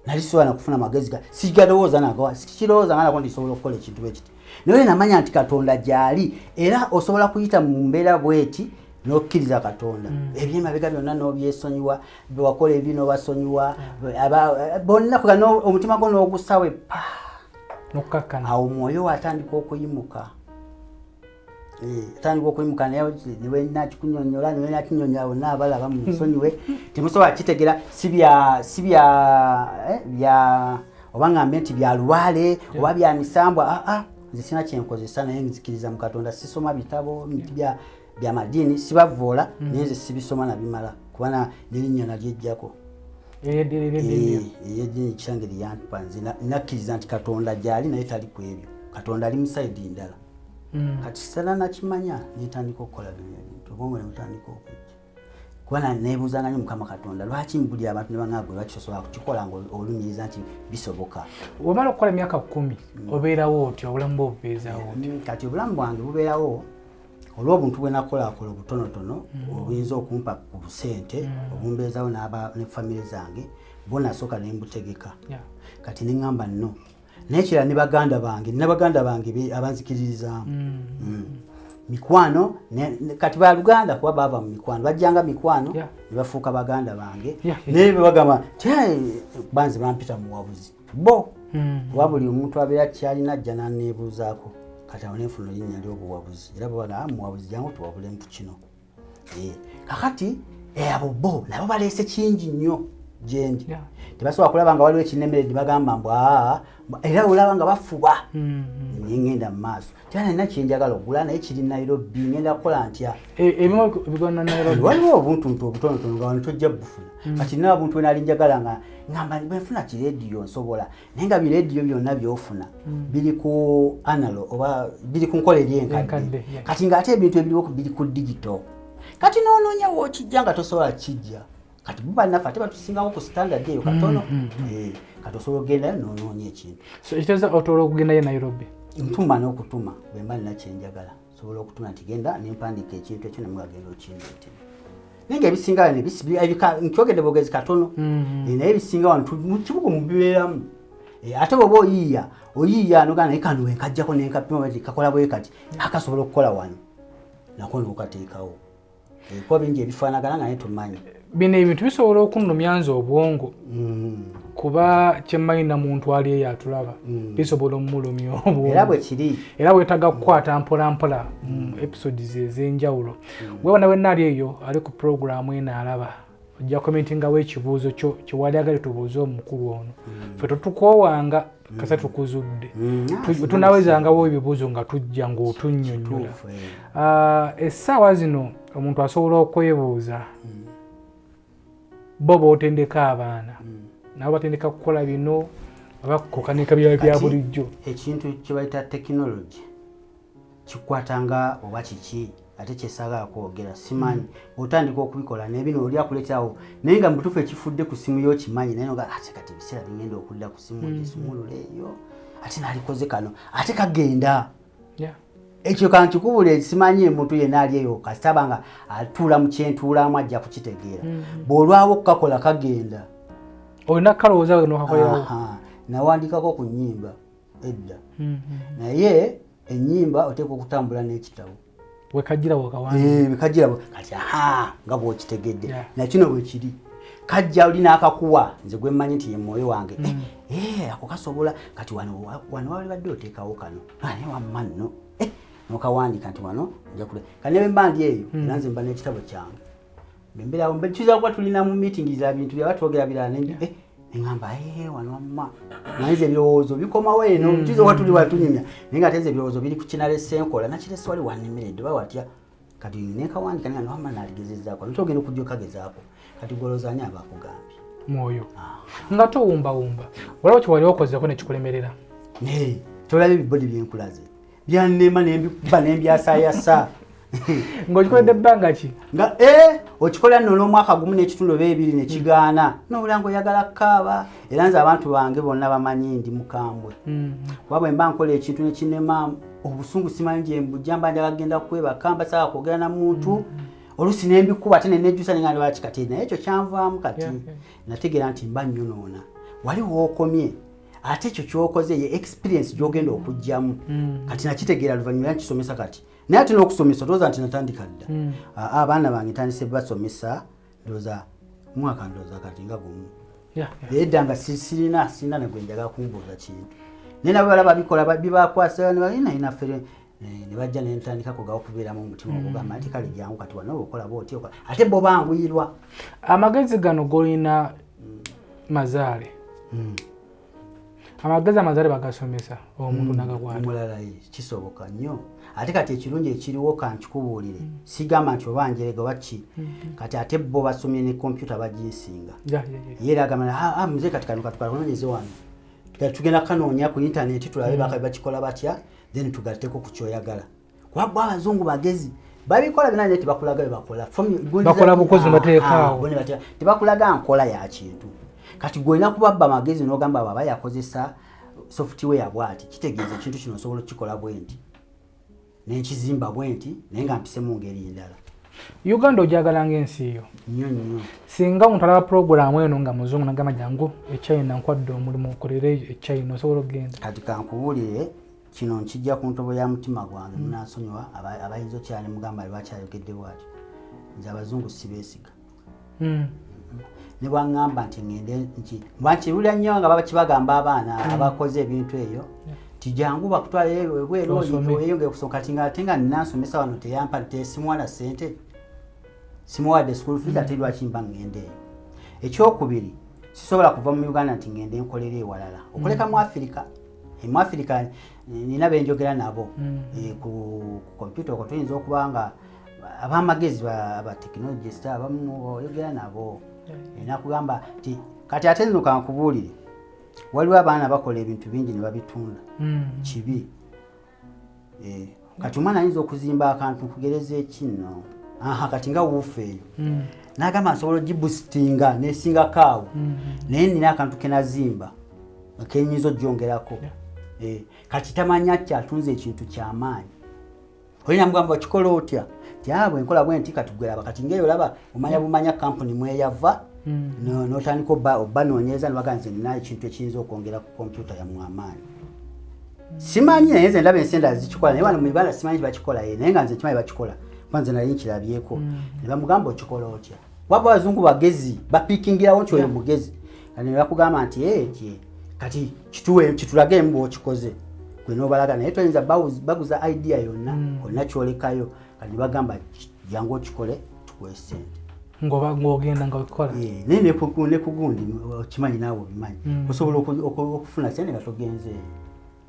nali sisobola nakufuna magezi sigalowooza nago sikirowooza nga nako ndisobola okukola ekintu ekiti naye namanya nti Katonda gyali era osobola kuyita mu mbeera bweti n'okkiriza Katonda ebyemabega byonna n'obyesonyiwa bewakola ebino basonyiwa bonna kuga omutima gwo n'ogusawe nokukakkana awo omwoyo watandika okuyimuka atandika okuyimuka naye niwe nakikunnyonnyola niwe nakinyonnyola bonna abalaba munsonyiwe temusobola kitegera si bya oba ngambe nti bya luwale oba bya misambwa nze sina kyenkozesa naye nzikiriza mu Katonda sisoma bitabo bya madini sibavoola naye nze sibisoma nabimala kubana nerinnya nalyejjako eyeddiini kisange lyampa nze nakkiriza nti Katonda gyali naye tali ku ebyo Katonda ali musaidi ndala kati sala nakimanya nentandika okukola bino ebintu obwongo ne butandika okujja kubana neebuuzanga nnyo Mukama Katonda lwaki mbuli abantu ne bangagwe lwaki tosobola kukikola ng'olumiriza nti bisoboka. Wamala okukola emyaka 10 obeerawo otya obulamu bwo bubeezaawo otya? Kati obulamu bwange bubeerawo olw'obuntu bwe nakolaakola obutonotono obuyinza okumpa ku busente obumbeezaawo ne famire zange bo nasooka ne mbutegeka kati ne ŋŋamba nno naye kirala ne baganda bange abanzikiririzaamu mikwano kati baluganda kuba bava mu mikwano bajjanga mikwano ne bafuuka baganda bange naye bagamba banze bampita muwabuzi bo wa buli omuntu abeera kyalina ajja n'anneebuuzaako kati awo nenfuna linnya ly'obuwabuzi era babaga muwabuzi jangu tuwabulemu kino kakati abo bo nabo baleese kingi nnyo gyendi tebasobola kulaba nga waliwo ekinnemere bagamba mbu era olaba nga bafuba nengenda mu maaso tera nalina kyenjagala okugula naye kiri Nairobi ngenda kukola ntya waliwo obuntuntu obutonotono nga wano tojja bufuna kati nina obuntu bwe nali njagala nga ngamba bwenfuna kirediyo nsobola naye nga birediyo byonna byofuna biri ku analo oba biri ku nkola eri enkadde kati ngaate ebintu ebiriwo biri ku digito kati noonoonya wookijja nga tosobola kijja kati buba naffe ate batusingawo ku standard eyo katono kati osobola okugendayo noonoonya ekintu ekitegeeza otobola okugendayo Nairobi ntuma n'okutuma bwe mba nina kyenjagala sobola okutuma nti genda nempandiika ekintu ekyo nemugagenda okindeetera naye ngaebisinga nkyogedde bwogezi katono naye ebisinga wano mu kibuga mubibeeramu ate bwoba oyiiya nogaa naye kano wenkajjako nenkapima bati kakola bwe kati akasobola okukola wano nako nokateekawo kuba bingi ebifaanagana naye tumanyi bino ebintu bisobola okunnumyanza obwongo kuba kyemmanyi na muntu ali eyo atulaba bisobola omulumya obwo era bwe kiri era bwetaaga kukwata mpola episodes ez'enjawulo webona wenna ali eyo ali ku programu eno alaba ojja commentingawo ekibuuzo kyo kyewali agali tubuuze omukulu ono ffe tetukoowanga kasa tukuzudde tunawezangawo ebibuuzo nga tujja ng'otunnyonnyola essaawa zino omuntu asobola okwebuuza bo bootendeka abaana nabo batendeka kukola bino abakukanika bya bulijjo ekintu kye bayita tekinologi kikwatanga oba kiki ate kyesaaga kwogera simanyi otandika okubikola nebino oli akuleterawo naye nga mutuufu ekifudde ku simu yo kimanyi naye nga ate kati biseera bingenda okulira ku simu egisumulula eyo ate nalikoze kano ate kagenda ekyo kankikubula simanyi omuntu yenna ali eyo kasitaba nga atuula mu kyentuulamu ajja kukitegeera bw'olwawo okukakola kagenda olina kalowooza nokakolerawo nawandikako ku nnyimba edda naye ennyimba oteeka okutambula n'ekitabo wekagira wakawandiika bikagira kati nga bw'okitegedde nakino bwe kiri kajja oli n'akakuwa nze gwe mmanyi nti ye mwoyo wange ako kasobola kati wano wali badde oteekawo kano naye wamma nno nokawandiika nti wano nja kule kati ne bwe mba ndi eyo era nze mba n'ekitabo kyange bembeerawo tuyiza kuba tulina mu meeting za bintu byaba twogera birala neŋŋamba wano wamma naye ebirowoozo bikomawo eno tuyiza kuba tuli watunyumya naye nga teze ebirowoozo biri ku kinalese enkola nakirese wali wannemeredde ba watya kati nekawandika naye wamma naligezezzaako nti ogenda okujja okagezaako kati gwoloozaani abakugambye mwoyo nga towumbawumba olaba kiwali okozeko nekikulemerera tolaba ebibodi byenkulaze byannema nembikuba nembyasayasa ng'okikoledde ebbanga ki nga okikola nno n'omwaka gumu n'ekitundu oba ebiri ne kigaana n'obulanga oyagala kukaaba era nze abantu bange bonna bamanyi ndi mukambwe kuba bwe mba nkola ekintu ne kinnema obusungu simanyi gye mbujja mba njagala kugenda kwebaka mbasaaba kwogera na muntu oluusi nembikuba ate nenejjusa ne nga lwaki kati naye ekyo kyanvaamu kati nategeera nti mba nnyonoona wali wookomye ate ekyo kyokoze ye experience gy'ogenda okugjamu kati nakitegeera luvannyuma era nkisomesa kati naye ate n'okusomesa ndowooza nti natandika dda abaana bange ntandise basomesa ndowooza mwaka ndowooza kati nga gumu edda nga sirina negwe njagala kumbuuza kintu naye nabo balaba bikola bibakwasa naffe ne bajja ne ntandikako gawo okubeeramu omutima ogugamba nti kale jangu kati wano okola bwoti ate bo banguyirwa amagezi gano golina mazaale amagezi amazaale bagasomesa omuntu nagakwata mulala kisoboka nnyo ate kati ekirungi ekiriwo kankikubuulire sigamba nti oba njerega baki kati ate bo basomye ne kompyuta bagisinga yeera agamba muze kati kano katukalononyeze wano tugenda kanoonya ku intaneti tulabe bakikola batya then tugatteko ku kyoyagala kuba bo abazungu bagezi babikola bina neti bakulaga bebakola bakola bukozi bateekaawo tebakulaga nkola ya kintu kati gwolina kubabba magezi n'ogamba baba yakozesa software bwati kitegeeza ekintu kino osobola okukikola bwenti nenkizimba bwenti naye nga mpise mu ngeri endala Uganda ojagala ng'ensi eyo nnyo singa omuntu alaba programu eno nga muzungu nagamba jangu eChina nkwadde omulimu okolere eChina osobola okgenda kati kankubuulire kino nkijja ku ntobo ya mutima gwange munansonyiwa abayinza okyali mugamba lwakyayogedde bwatyo nze abazungu sibeesiga ne bwaŋŋamba nti ŋŋende nti bankirulya nnyo nga bakibagamba abaana abakoze ebintu eyo tijangu bakutwala ebweru oyongere kusooka kati nga ate nga ninansomesa wano teyampa tesimuwala ssente simuwadde school fees ate lwaki mba ŋŋende eyo ekyokubiri sisobola kuva mu Uganda nti ŋŋende nkolera ewalala okuleka mu Afirika nina benjogera nabo ku kompyuta okwo tuyinza okuba nga abamagezi ba technologist abamu oyogera nabo nakugamba ti kati ate nno kankubuulire waliwo abaana bakola ebintu bingi ne babitunda kibi kati omwana ayinza okuzimba akantu kugereza ekinno kati nga wuufu eyo nagamba nsobola ogibusitinga nesingako awo naye nina akantu kenazimba kenyinza ogyongerako kati tamanya kyatunze ekintu kyamaanyi olina mugamba okikola otya tiabwe enkola bwenti kati gweraba kati ngeyo olaba bumanya kampuni mweyava notandika obanoonyeza nibaganze nina ekintu ekiyinza okwongera ku kompyuta yammwe amaanyi simanyi naye nze ndaba ensenda zikikola naye wano mu Uganda simanyi bakikola naye nga nze kimanyi bakikola kuba nze nali nkirabyeko ne bamugamba okikola otya waba abazungu bagezi bapiikingirawo nti oyo mugezi kati bakugamba nti kati kitulage embu okikoze gwe n'obalaga naye toyinza baguza idea yonna olina kyolekayo kati bagamba jangu okikole tukuwe ssente ng'ogenda nga okikola naye ne kugundi okimanyi naawe obimanyi osobola okufuna ssente nga togenze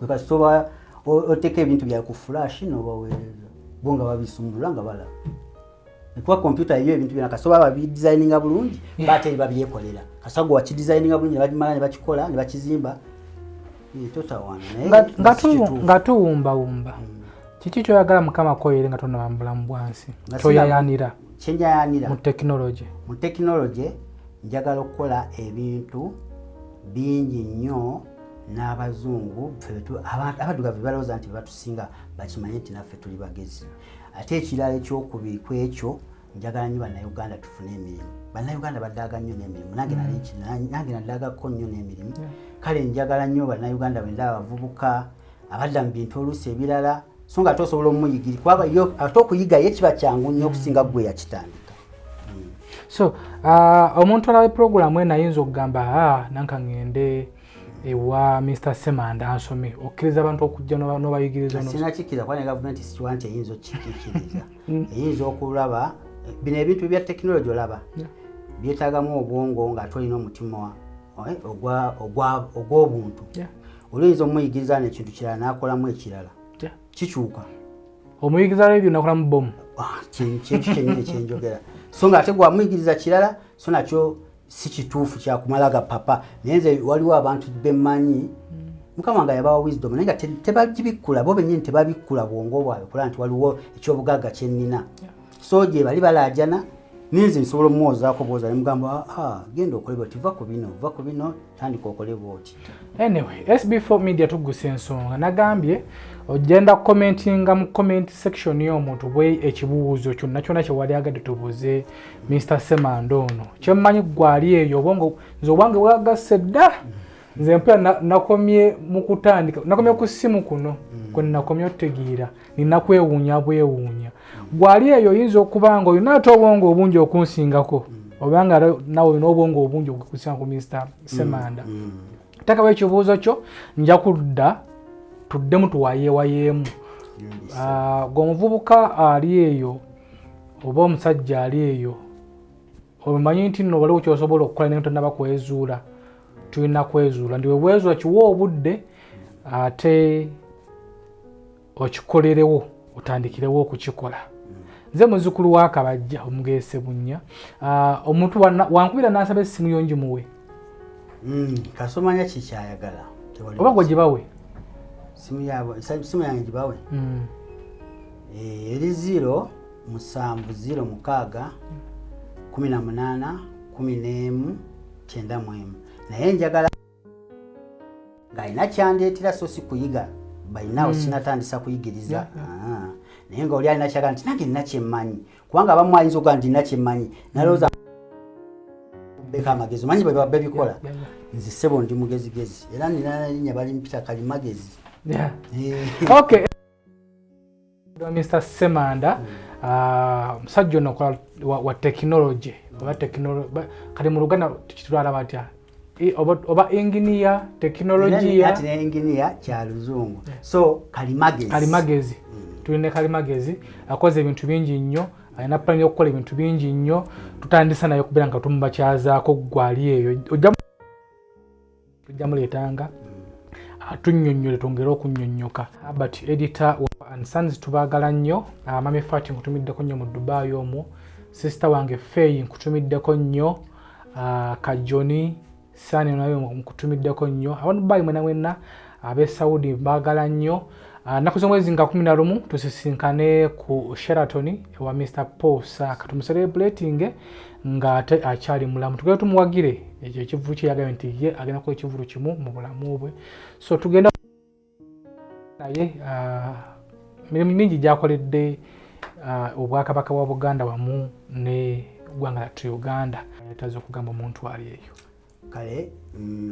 kasitoba oteeka ebintu byawe ku flash n'obaweereza bo nga babisumbula nga balaba kuba kompyuta eyo ebintu byonna kasoba babidesigninga bulungi baateri babyekolera kasago wakidesigninga bulungi ne babimala ne bakikola ne bakizimba totawana nga tuwumbawumba kiki kyoyagala mukama koyere nga tonawambula mu bwansi kyoyayanira kyenjayanira mu tekinologi njagala okukola ebintu bingi nnyo n'abazungu abaddugavu balowooza nti batusinga bakimanye nti naffe tuli bagezi ate ekirala ekyokubiri ku ekyo njagala nnyo bannayuganda tufune emirimu bannayuganda baddaaga nnyo n'emirimu nange naddaagako nnyo n'emirimu kale njagala nnyo bannayuganda benda abavubuka abadda mu bintu oluusi ebirala so nga tosobola omuyigiri kubanga ate okuyigayo kiba kyangu nnyo okusinga gwe yakitandika so omuntu alaba epuroguramu eno ayinza okugamba nanka ngende ewa Mr. Ssemanda ansome okkiriza abantu okujja n'obayigiriza sinakikiriza kubanga gavumenti sikiwa nti eyinza okukikiriza eyinza okulaba bino ebintu bya tekinologi olaba byetaagamu obwongo nga tolina omutima ogw'obuntu oluyinza omuyigiriza n'ekintu kirala n'akolamu ekirala kikyuka omuyigiriza lebyo nakolamu bomu kyekyo kyennyini kyenjogera so nga ate gwamuyigiriza kirala so nakyo si kituufu kyakumalaga papa naye nze waliwo abantu bemmanyi mukama nga yabawa wisdom naye nga tebagibikkula bo bennyini tebabikkula bwongo bwabwe kulaba nti waliwo ekyobugagga kyennina so gye bali balaajana ninze nsobola omwozaako bwoza ne mugamba genda okole bwoti va ku bino tandika okole bwoti anyway SB4 Media Tuggussa Enssonga nagambye ogenda commentinga mu comment section y'omuntu bwe ekibuuzo kyonna kyonna kye wali agadde tubuuze Mr. Ssemanda ono kyemmanyi gwali eyo obwongo nze obwange bwagasse dda nze mpera nakomye mu kutandika nakomye ku ssimu kuno kwe nakomye otegiira ninakwewuunya bwewuunya gwali eyo oyinza okuba nga olina ate obwongo obungi okunsingako obanga nawe olina obwongo obungi okusinga ku Mr. Ssemanda takawo ekibuuzo kyo nja kudda tuddemu tuwayeewayeemu gweomuvubuka ali eyo oba omusajja ali eyo omanyi nti nno waliwo kyosobola okukola naye tonaba kwezuula tulina kwezuula ndiwe bwezuula kiwa obudde ate okikolerewo otandikirewo okukikola nze muzukulu wa Kabajja omugeese bunnya omuntu wankubira n'asaba essimu yongi muwe kasomanya kikyayagala oba gwe gibawe simu yange gibawe eri 0 7 0 6 18 11 91 naye njagala ng'alina kyandeetera so si kuyiga balinawo sinatandisa kuyigiriza naye nga oli alina kyagala nti nange nina kyemmanyi kubanga abamu ayinza okuga nti nina kyemmanyi nalowooza beka amagezi omanyi bwe babbe bikola nze ssebo ndi mugezigezi era nina linnya balimpita kalimagezi okay Mr. Ssemanda musajja ono okola wa tekinologi oba tekinologi kati mu Luganda kitulala batya oba engineer tekinologia ati ne engineer kya luzungu so kalimagezi tulina kalimagezi akoze ebintu bingi nnyo alina plan y'okukola ebintu bingi nnyo tutandisa naye okubeera nga tumubakyazaako gwali eyo ojja muleetanga atunnyonnyole twongere okunnyonnyoka but editor and Sons tubaagala nnyo mami Fati nkutumiddeko nnyo mu Dubai omwo sister wange Faye nkutumiddeko nnyo Kajoni Sani nayo nkutumiddeko nnyo abantu Dubai mwenna ab'e Saudi baagala nnyo nakuze mwezi nga 11 tusisinkane ku Sheraton ewa Mr. Paul Saka tumuselebrating nga ate akyali mulamu tugenda tumuwagire ekyo ekivuvu kye yagambye nti ye agenda kukola ekivuvu kimu mu bulamu bwe so tugenda naye mirimu mingi gyakoledde obwakabaka bwa Buganda wamu ne ggwanga lyattu Uganda yetaze okugamba omuntu ali eyo kale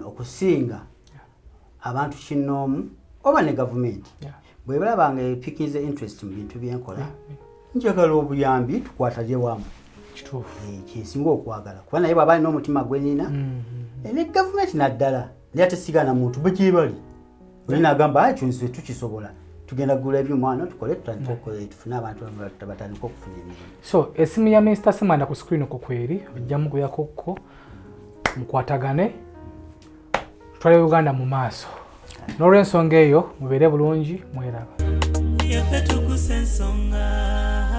okusinga abantu kinoomu oba ne gavumenti bwe balabanga epikize interest mu bintu byenkola njagala obuyambi tukwatale wamu kituufu kyensinga okwagala kuba naye bw'aba alina omutima gwe nina ne gavumenti naddala naye ate sigana muntu bwegyebali oli nagamba kyonse tukisobola tugenda kugula ebyuma tukole tutandika okukola tufune abantu batandika okufuna emirimu. So esimu ya Mr. Ssemanda ku screen okwo kweri ojja muguyakokko mukwatagane tutwale Uganda mu maaso n'olw'ensonga eyo mubeere bulungi mweraba. Yaffe Tuggussa Enssonga.